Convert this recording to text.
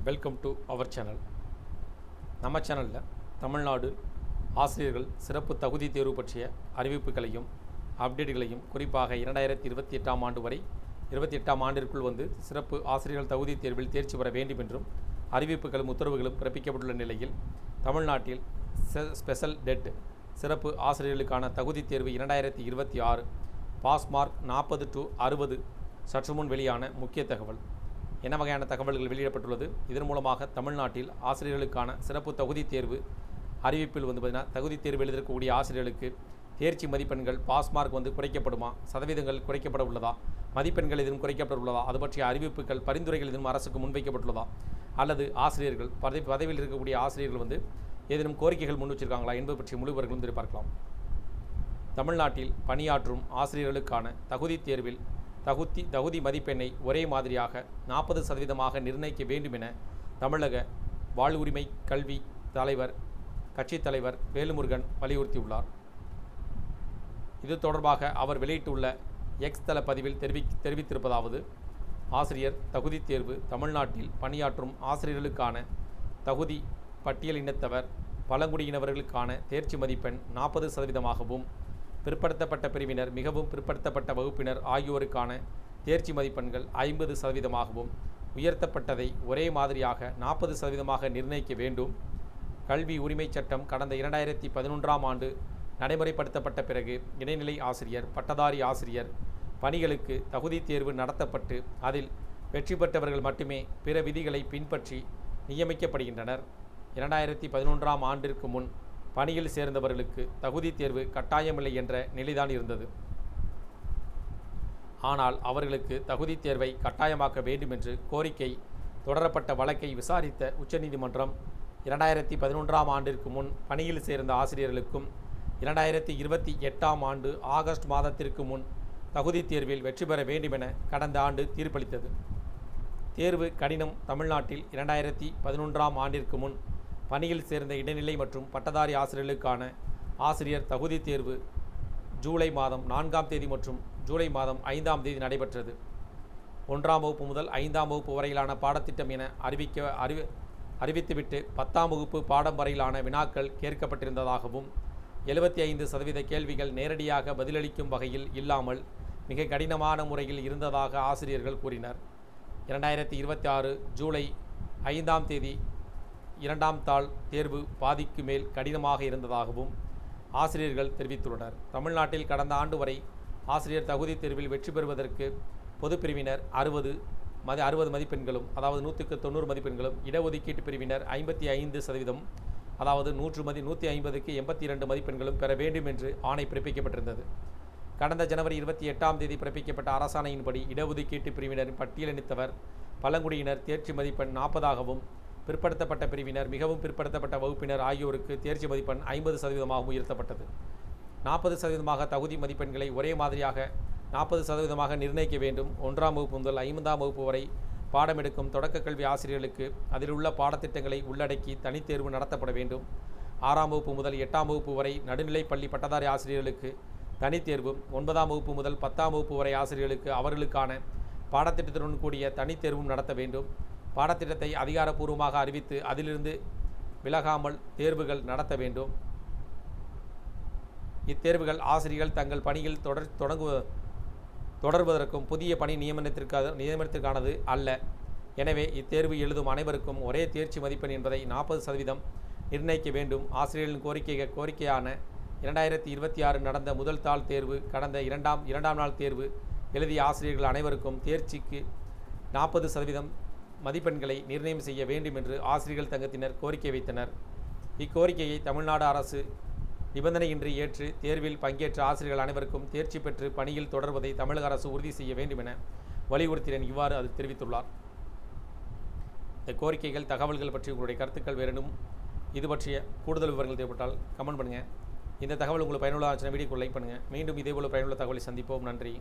Welcome to our channel. நம்ம சேனலில் தமிழ்நாடு ஆசிரியர்கள் சிறப்பு தகுதி தேர்வு பற்றிய அறிவிப்புகளையும் அப்டேட்டுகளையும் குறிப்பாக 2028ஆம் ஆண்டு வரை 28ஆம் ஆண்டிற்குள் சிறப்பு ஆசிரியர்கள் தகுதி தேர்வில் தேர்ச்சி பெற வேண்டும் என்றும் அறிவிப்புகளும் உத்தரவுகளும் பிறப்பிக்கப்பட்டுள்ள நிலையில் தமிழ்நாட்டில் ஸ்பெஷல் டெட் சிறப்பு ஆசிரியர்களுக்கான தகுதி தேர்வு 2026 பாஸ் மார்க் 40 to 60 சற்று முன் வெளியான முக்கிய தகவல். என்ன வகையான தகவல்கள் வெளியிடப்பட்டுள்ளது? இதன் மூலமாக தமிழ்நாட்டில் ஆசிரியர்களுக்கான சிறப்பு தகுதி தேர்வு அறிவிப்பில் பார்த்தீங்கன்னா தகுதி தேர்வு எழுதக்கூடிய ஆசிரியர்களுக்கு தேர்ச்சி மதிப்பெண்கள் பாஸ் மார்க் குறைக்கப்படுமா, சதவீதங்கள் குறைக்கப்பட உள்ளதா, மதிப்பெண்கள் எதுவும் குறைக்கப்பட உள்ளதா, அது பற்றிய அறிவிப்புகள் பரிந்துரைகள் எதுவும் அரசுக்கு முன்வைக்கப்பட்டுள்ளதா, அல்லது ஆசிரியர்கள் பதவியில் இருக்கக்கூடிய ஆசிரியர்கள் ஏதேனும் கோரிக்கைகள் முன் வச்சிருக்காங்களா என்பது பற்றிய முழு விவரங்களும் தெரிவிப்பார்க்கலாம். தமிழ்நாட்டில் பணியாற்றும் ஆசிரியர்களுக்கான தகுதி தேர்வில் தகுதி மதிப்பெண்ணை ஒரே மாதிரியாக 40% நிர்ணயிக்க வேண்டும் என தமிழக வாழ்வுரிமை கல்வி கட்சித் தலைவர் வேலுமுருகன் வலியுறுத்தியுள்ளார். இது தொடர்பாக அவர் வெளியிட்டுள்ள எக்ஸ் தள பதிவில் தெரிவித்திருப்பதாவது: ஆசிரியர் தகுதி தேர்வு தமிழ்நாட்டில் பணியாற்றும் ஆசிரியர்களுக்கான தகுதி பட்டியலினத்தவர் பழங்குடியினவர்களுக்கான தேர்ச்சி மதிப்பெண் 40%ஆகவும் பிற்படுத்தப்பட்ட பிரிவினர் மிகவும் பிற்படுத்தப்பட்ட வகுப்பினர் ஆகியோருக்கான தேர்ச்சி மதிப்பெண்கள் 50%ஆகவும் உயர்த்தப்பட்டதை ஒரே மாதிரியாக 40%ஆக நிர்ணயிக்க வேண்டும். கல்வி உரிமை சட்டம் கடந்த 2011ஆம் ஆண்டு நடைமுறைப்படுத்தப்பட்ட பிறகு இடைநிலை ஆசிரியர், பட்டதாரி ஆசிரியர் பணிகளுக்கு தகுதி தேர்வு நடத்தப்பட்டு அதில் வெற்றி பெற்றவர்கள் மட்டுமே பிற விதிகளை பின்பற்றி நியமிக்கப்படுகின்றனர். 2011ஆம் ஆண்டிற்கு முன் பணியில் சேர்ந்தவர்களுக்கு தகுதி தேர்வு கட்டாயமில்லை என்ற நிலைதான் இருந்தது. ஆனால் அவர்களுக்கு தகுதி தேர்வை கட்டாயமாக்க வேண்டும் என்று கோரிக்கை தொடரப்பட்ட வழக்கை விசாரித்த உச்சநீதிமன்றம் 2011ஆம் ஆண்டிற்கு முன் பணியில் சேர்ந்த ஆசிரியர்களுக்கும் 2028ஆம் ஆண்டு ஆகஸ்ட் மாதத்திற்கு முன் தகுதி தேர்வில் வெற்றி பெற வேண்டும் என கடந்த ஆண்டு தீர்ப்பளித்தது. தேர்வு கடினம். தமிழ்நாட்டில் 2011ஆம் ஆண்டிற்கு முன் பணியில் சேர்ந்த இடைநிலை மற்றும் பட்டதாரி ஆசிரியர்களுக்கான ஆசிரியர் தகுதி தேர்வு ஜூலை மாதம் 4ஆம் தேதி மற்றும் ஜூலை மாதம் 5ஆம் தேதி நடைபெற்றது. 1ஆம் வகுப்பு முதல் 5ஆம் வகுப்பு வரையிலான பாடத்திட்டம் என அறிவித்துவிட்டு 10ஆம் வகுப்பு பாடம் வரையிலான வினாக்கள் கேட்கப்பட்டிருந்ததாகவும் 75% கேள்விகள் நேரடியாக பதிலளிக்கும் வகையில் இல்லாமல் மிக கடினமான முறையில் இருந்ததாக ஆசிரியர்கள் கூறினர். 2026 ஜூலை 5ஆம் தேதி 2ஆம் தாள் தேர்வு பாதிக்கு மேல் கடினமாக இருந்ததாகவும் ஆசிரியர்கள் தெரிவித்துள்ளனர். தமிழ்நாட்டில் கடந்த ஆண்டு வரை ஆசிரியர் தகுதி தேர்வில் வெற்றி பெறுவதற்கு பொதுப்பிரிவினர் 60 மதிப்பெண்களும், அதாவது 100க்கு 90 மதிப்பெண்களும், இடஒதுக்கீட்டு பிரிவினர் 55%, அதாவது 150க்கு 82 மதிப்பெண்களும் பெற வேண்டும் என்று ஆணை பிறப்பிக்கப்பட்டிருந்தது. கடந்த ஜனவரி 28ஆம் தேதி பிறப்பிக்கப்பட்ட அரசாணையின்படி இடஒதுக்கீட்டு பிரிவினரின் பட்டியலினத்தவர் பழங்குடியினர் தேர்ச்சி மதிப்பெண் 40ஆகவும் பிற்படுத்தப்பட்ட பிரிவினர் மிகவும் பிற்படுத்தப்பட்ட வகுப்பினர் ஆகியோருக்கு தேர்ச்சி மதிப்பெண் 50%ஆகவும் உயர்த்தப்பட்டது. 40% தகுதி மதிப்பெண்களை ஒரே மாதிரியாக 40% நிர்ணயிக்க வேண்டும். 1ஆம் வகுப்பு முதல் 5ஆம் வகுப்பு வரை பாடம் எடுக்கும் தொடக்க கல்வி ஆசிரியர்களுக்கு அதில் உள்ள பாடத்திட்டங்களை உள்ளடக்கி தனித்தேர்வு நடத்தப்பட வேண்டும். 6ஆம் வகுப்பு முதல் 8ஆம் வகுப்பு வரை நடுநிலை பள்ளி பட்டதாரி ஆசிரியர்களுக்கு தனித்தேர்வும், 9ஆம் வகுப்பு முதல் 10ஆம் வகுப்பு வரை ஆசிரியர்களுக்கு அவர்களுக்கான பாடத்திட்டத்துடன் கூடிய தனித்தேர்வும் நடத்த வேண்டும். பாடத்திட்டத்தை அதிகாரப்பூர்வமாக அறிவித்து அதிலிருந்து விலகாமல் தேர்வுகள் நடத்த வேண்டும். இத்தேர்வுகள் ஆசிரியர்கள் தங்கள் பணியில் தொடர்வதற்கும் புதிய பணி நியமனத்திற்கானது அல்ல. எனவே இத்தேர்வு எழுதும் அனைவருக்கும் ஒரே தேர்ச்சி மதிப்பெண் என்பதை 40% நிர்ணயிக்க வேண்டும். ஆசிரியர்களின் கோரிக்கையான 2026 நடந்த முதல் தாள் தேர்வு கடந்த இரண்டாம் நாள் தேர்வு எழுதிய ஆசிரியர்கள் அனைவருக்கும் தேர்ச்சிக்கு 40% மதிப்பெண்களை நிர்ணயம் செய்ய வேண்டும் என்று ஆசிரியர்கள் சங்கத்தினர் கோரிக்கை வைத்தனர். இக்கோரிக்கையை தமிழ்நாடு அரசு நிபந்தனையின்றி ஏற்று தேர்வில் பங்கேற்ற ஆசிரியர்கள் அனைவருக்கும் தேர்ச்சி பெற்று பணியில் தொடர்வதை தமிழக அரசு உறுதி செய்ய வேண்டும் என வலியுறுத்தினர். இவ்வாறு அது தெரிவித்துள்ளார். இந்த கோரிக்கைகள் தகவல்கள் பற்றி உங்களுடைய கருத்துக்கள் வேறெனும் இது பற்றிய கூடுதல் விவரங்கள் தேவைப்பட்டால் கமெண்ட் பண்ணுங்கள். இந்த தகவல் உங்களுக்கு பயனுள்ள ஆச்சுன்னா வீடியோக்கு லைக் பண்ணுங்கள். மீண்டும் இதேபோல் பயனுள்ள தகவலை சந்திப்போம். நன்றி.